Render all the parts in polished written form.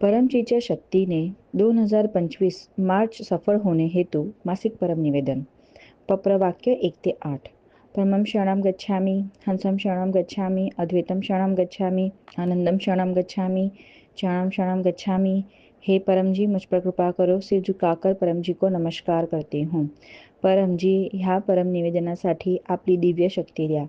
परमजीच्या शक्तीने 2025 मार्च सफळ होणे हेतू मासिक परम निवेदन. पप्रवाक्य 1 ते 8. परमं शरणं गच्छामि, हंसं शरणं गच्छामि, अद्वैतं शरणं गच्छामि, आनंदम शरणं गच्छामि, ज्ञानम शरणं गच्छामि। हे परम जी, मुझ पर कृपा करो। सिर झुकाकर परम जी को नमस्कार करती हूँ। परम जी, ह्या परम निवेदनासाठी आपली दिव्य शक्ती द्या.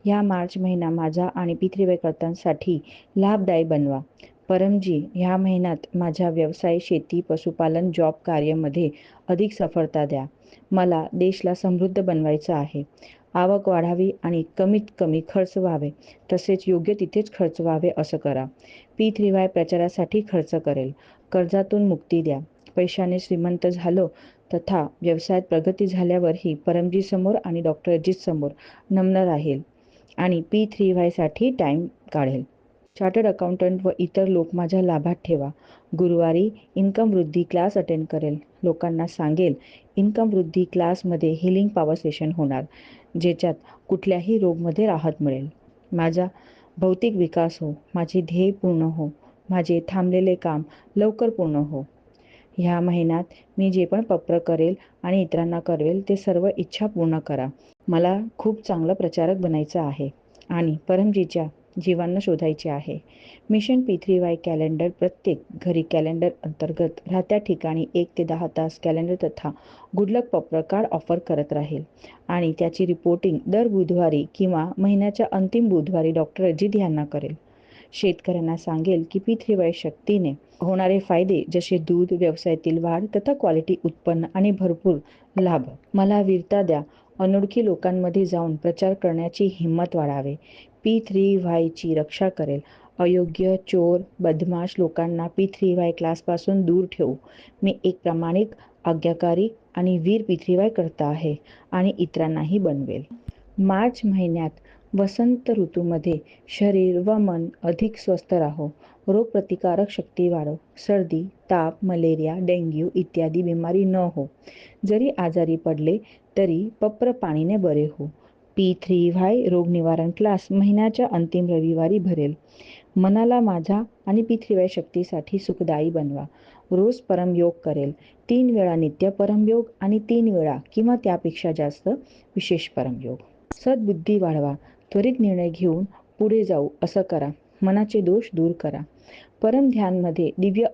ह्या मार्च महिना माझा आणि पितृव्यकर्त्यांसाठी लाभदायी बनवा. परमजी, ह्या महिन्यात माझ्या व्यवसाय, शेती, पशुपालन, जॉब कार्यामध्ये अधिक सफलता द्या. मला देशला समृद्ध बनवायचं आहे. आवक वाढावी आणि कमीत कमी खर्च व्हावे, तसेच योग्य तिथेच खर्च व्हावे असं करा. P3Y प्रचारासाठी खर्च करेल. कर्जातून मुक्ती द्या. पैशाने श्रीमंत झालो तथा व्यवसायात प्रगती झाल्यावरही परमजी समोर आणि डॉक्टर अजित समोर नम्र राहील आणि P3Y साठी टाईम काढेल. चार्टर्ड अकाउंटंट व इतर लोक माझ्या लाभात ठेवा. गुरुवारी इन्कम वृद्धी क्लास अटेंड करेल. लोकांना सांगेल इन्कम वृद्धी क्लासमध्ये हिलिंग पॉवर सेशन होणार, ज्याच्यात कुठल्याही रोगमध्ये राहत मिळेल. माझा भौतिक विकास हो, माझे ध्येय पूर्ण हो, माझे थांबलेले काम लवकर पूर्ण हो. ह्या महिन्यात मी जे पण पप्र करेल आणि इतरांना करवेल ते सर्व इच्छा पूर्ण करा. मला खूप चांगलं प्रचारक बनायचं आहे आणि परमजीच्या जीवांना शोधायचे आहे. मिशन P3Y कॅलेंडर प्रत्येक घरी कॅलेंडर अंतर्गत राहत्या ठिकाणी 1 ते 10 तास कॅलेंडर तथा गुडलक पप्र कार्ड ऑफर करत राहील आणि त्याची रिपोर्टिंग दर बुधवारी किंवा महिन्याच्या अंतिम बुधवारी डॉक्टर अजित यांना करेल. शेतकऱ्यांना सांगेल की P3Y शक्तीने होणारे फायदे जसे दूध, व्यवसायातील वाढ तथा क्वालिटी उत्पन्न आणि भरपूर लाभ. मला वीरता द्या. अनोळखी लोकांमध्ये जाऊन प्रचार करण्याची हिंमत वाढावे. P3Y ची रक्षा करेल. अयोग्य, चोर, बदमाश लोकांना P3Y क्लासपासून दूर ठेवू. मी एक प्रामाणिक, आज्ञाकारी आणि वीर P3Y करता आहे आणि इतरांनाही बनवेल. मार्च महिन्यात वसंत ऋतूमध्ये शरीर व मन अधिक स्वस्थ राहो. रोगप्रतिकारक शक्ती वाढो. सर्दी, ताप, मलेरिया, डेंग्यू इत्यादी बिमारी न हो. जरी आजारी पडले तरी पप्र पाणीने बरे हो. P3Y रोग निवारण क्लास महिन्याच्या अंतिम रविवारी भरेल. मनाला माझा आणि P3Y शक्तीसाठी सुखदायी बनवा. रोज परमयोग करेल. 3 वेळा नित्य परमयोग आणि 3 वेळा किंवा त्यापेक्षा जास्त विशेष परमयोग. सद्बुद्धी वाढवा. त्वरित निर्णय घेऊन पुढे जाऊ असं करा. मनाचे दोष दूर करा. परम ध्यानमध्ये दिव्य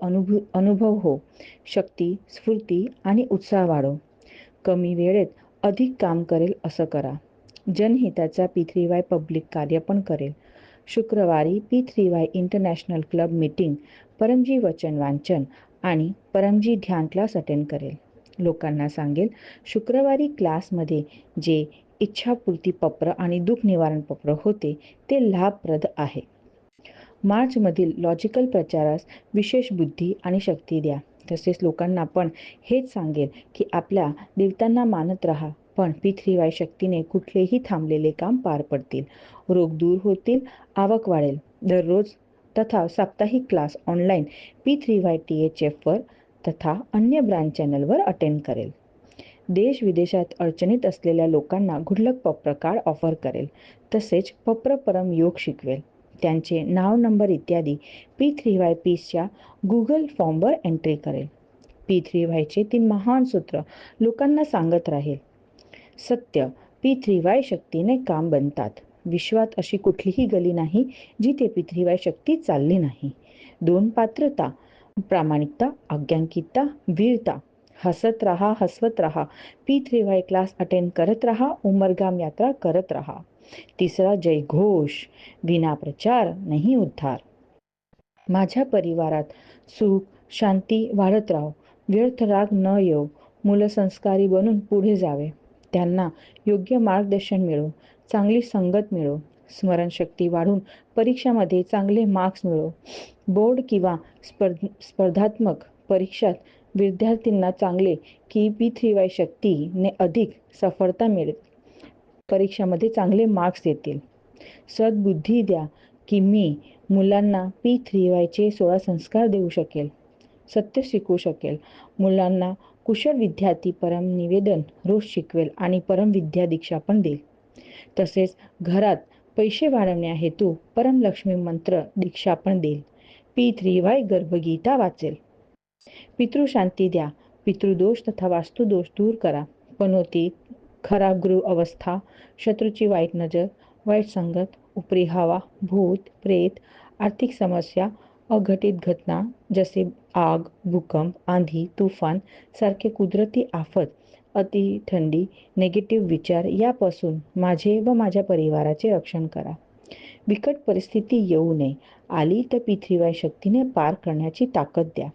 अनुभव हो. शक्ती, स्फूर्ती आणि उत्साह वाढो. कमी वेळेत अधिक काम करेल असं करा. जनहिताचा P3Y पब्लिक कार्य पण करेल. शुक्रवारी P3Y इंटरनॅशनल क्लब मीटिंग, परमजी वचन वाचन आणि परमजी ध्यान क्लास अटेंड करेल. लोकांना सांगेल शुक्रवारी क्लासमध्ये जे इच्छापूर्ती पप्र आणि दुःख निवारण पप्र होते ते लाभप्रद आहे. मार्चमधील लॉजिकल प्रचारास विशेष बुद्धी आणि शक्ती द्या. तसेच लोकांना पण हेच सांगेल की आपल्या देवतांना मानत राहा, पण P3Y शक्तीने कुठलेही थांबलेले काम पार पडतील. रोग दूर होतील, आवक वाढेल. दररोज तथा साप्ताहिक क्लास ऑनलाईन P3Y THF वर तथा अन्य ब्रँड चॅनलवर अटेंड करेल. देश विदेशात अडचणीत असलेल्या लोकांना गुडलक पप्र कार्ड ऑफर करेल. तसेच पप्र परम योग शिकवेल. त्यांचे नाव, नंबर इत्यादी P3Y पीसच्या गुगल फॉर्मवर एंट्री करेल. P3Yचे 3 महान सूत्र लोकांना सांगत राहील. सत्य, P3Y शक्तीने काम बनतात. विश्वात अशी कुठलीही गली नाही जिथे P3Y शक्ती चालली नाही. 2 पात्रता, प्रामाणिकता, आज्ञांकितता, वीरता. हसत रहा, हसवत रहा. P3Y क्लास अटेंड करत रहा. उमरगाम यात्रा करत रहा. 3 जय घोष. विना प्रचार नहीं उद्धार. माझ्या परिवारात सुख, शांती वाढत राहो. व्यर्थ राग न येऊ. मुलं संस्कारी बनून पुढे जावे. त्यांना योग्य मार्गदर्शन मिळो. चांगली संगत मिळो. स्मरणशक्ती वाढून परीक्षामध्ये चांगले मार्क्स मिळो. बोर्ड किंवा स्पर्धात्मक परीक्षात विद्यार्थ्यांना चांगले की P3Y शक्तीने अधिक सफलता मिळेल. परीक्षामध्ये चांगले मार्क्स येतील. सद्बुद्धी द्या की मी मुलांना P3Yचे 16 संस्कार देऊ शकेल. सत्य शिकवू शकेल. मुलांना कुशल विद्यार्थी परम निवेदन रोज शिकवेल आणि परम विद्या दीक्षा पण देईल. तसेच घरात पैसे वाढवण्या हेतू परम लक्ष्मी मंत्र दीक्षा पण देईल. P3Y गर्भगीता वाचेल. पितृशांती द्या, पितृदोष तथा वास्तुदोष दूर करा. पनोती, खराब गृह अवस्था, शत्रूची वाईट नजर, वाईट संगत, उपरी हवा, भूत प्रेत, आर्थिक समस्या, अघटित घटना जसे आग, भूकंप, आंधी, तुफान सारखे कुदरती आफत, अति थंडी, नेगेटिव्ह विचार यापासून माझे व माझ्या परिवाराचे रक्षण करा. बिकट परिस्थिती येऊ नये, आली तर P3Y शक्तीने पार करण्याची ताकद द्या.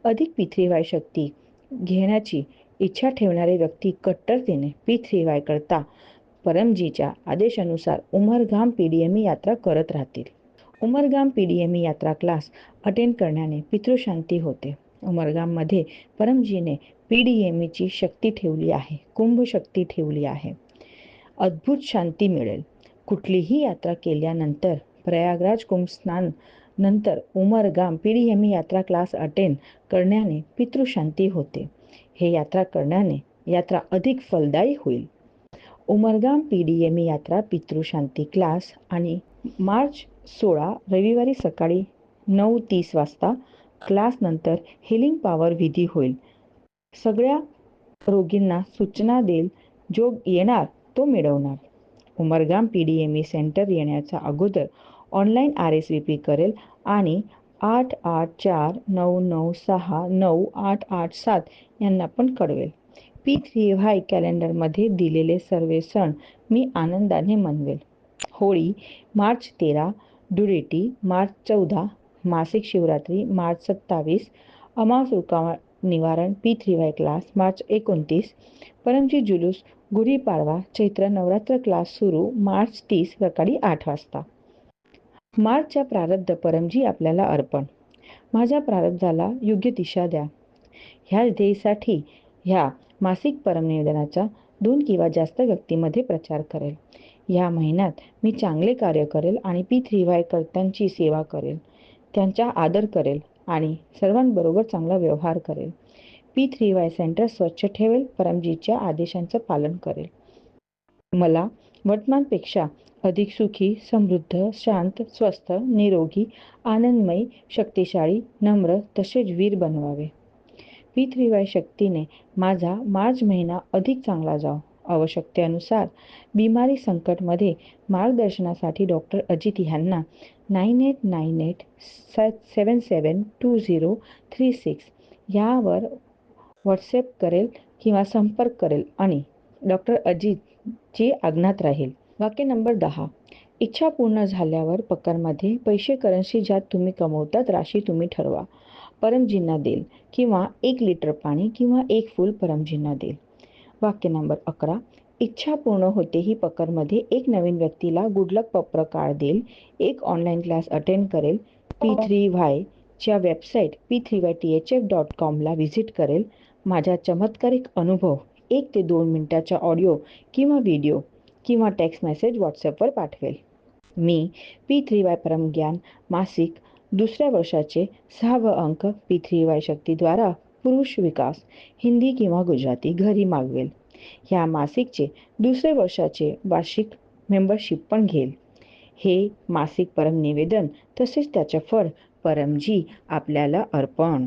अधिक P3Y शक्ती घेण्याची इच्छा ठेवणारे व्यक्ती कट्टरतेने P3Y करता परमजीच्या आदेशानुसार उमरगाम PDME यात्रा करत राहतील. उमरगाम PDME यात्रा क्लास अटेंड करण्याने पितृशांती होते. उमरगाममध्ये परमजीने PDMEची शक्ती ठेवली आहे, कुंभ शक्ती ठेवली आहे. अद्भुत शांती मिळेल. कुठलीही यात्रा केल्यानंतर प्रयागराज कुंभ स्नान नंतर उमरगाम PDME यात्रा क्लास अटेंड करण्याने पितृशांती होते. हे यात्रा करण्याने यात्रा अधिक फलदायी होईल. उमरगाम PDME यात्रा पितृशांती क्लास आणि मार्च 16 रविवारी सकाळी 9:30 वाजता क्लास नंतर हिलिंग पॉवर विधी होईल. सगळ्या रोगींना सूचना देईल, जो येणार तो मिळवणार. उमरगाम PDME सेंटर येण्याच्या अगोदर ऑनलाईन RSVP करेल आणि 8849969887 यांना पण कळवेल. P3Y कॅलेंडरमध्ये दिलेले सर्व सण मी आनंदाने मनवेल. होळी मार्च 13, धुळेटी मार्च 14, मासिक शिवरात्री मार्च 27, अमावस्या निवारण P3Y क्लास मार्च 29, परमजी जुलूस, गुढीपाडवा, चैत्र नवरात्र क्लास सुरू मार्च 30 सकाळी 8 वाजता. मार्चच्या प्रारब्ध परमजी आपल्याला अर्पण. माझ्या प्रारब्धाला योग्य दिशा द्या. ह्या ध्येयासाठी ह्या मासिक परमनिवेदनाचा 2 किंवा जास्त व्यक्तींमध्ये प्रचार करेल. या महिन्यात मी चांगले कार्य करेल आणि P3Y कर्त्यांची सेवा करेल, त्यांचा आदर करेल आणि सर्वांबरोबर चांगला व्यवहार करेल. P3Y सेंटर स्वच्छ ठेवेल, परमजीच्या आदेशांचं पालन करेल. मला वर्तमानपेक्षा अधिक सुखी, समृद्ध, शांत, स्वस्थ, निरोगी, आनंदमयी, शक्तिशाळी, नम्र तसेच वीर बनवावे. P3Y शक्तीने माझा मार्च महिना अधिक चांगला जावो. आवश्यकतेनुसार बिमारी संकटमध्ये मार्गदर्शनासाठी डॉक्टर अजित यांना 9898772036 यावर व्हॉट्सॲप करेल किंवा संपर्क करेल आणि डॉक्टर अजितची आज्ञात राहील. वाक्य नंबर 10. इच्छा पूर्ण झाल्यावर पकरमध्ये पैसे करन्सी ज्यात तुम्ही कमवतात राशी तुम्ही ठरवा. परमजींना देईल किंवा 1 लिटर पाणी किंवा 1 फूल परमजींना देईल. वाक्य नंबर 11. इच्छा पूर्ण होते ही पकरमध्ये एक नवीन व्यक्तीला गुडलक पत्र कार्ड देईल, एक ऑनलाईन क्लास अटेंड करेल, P3Y च्या वेबसाईट p3ythf.com ला व्हिजिट करेल. माझा चमत्कारिक अनुभव 1 ते 2 मिनिटाचा ऑडिओ किंवा व्हिडिओ किंवा टेक्स्ट मेसेज व्हॉट्सॲपवर पाठवेल. मी P3Y परमज्ञान मासिक दुसऱ्या वर्षाचे 6वा अंक P3Y शक्तीद्वारा पुरुष विकास हिंदी किंवा गुजराती घरी मागवेल. ह्या मासिकचे दुसरे वर्षाचे वार्षिक मेंबरशिप पण घेईल. हे मासिक परम निवेदन तसेच त्याचे फळ परमजी आपल्याला अर्पण.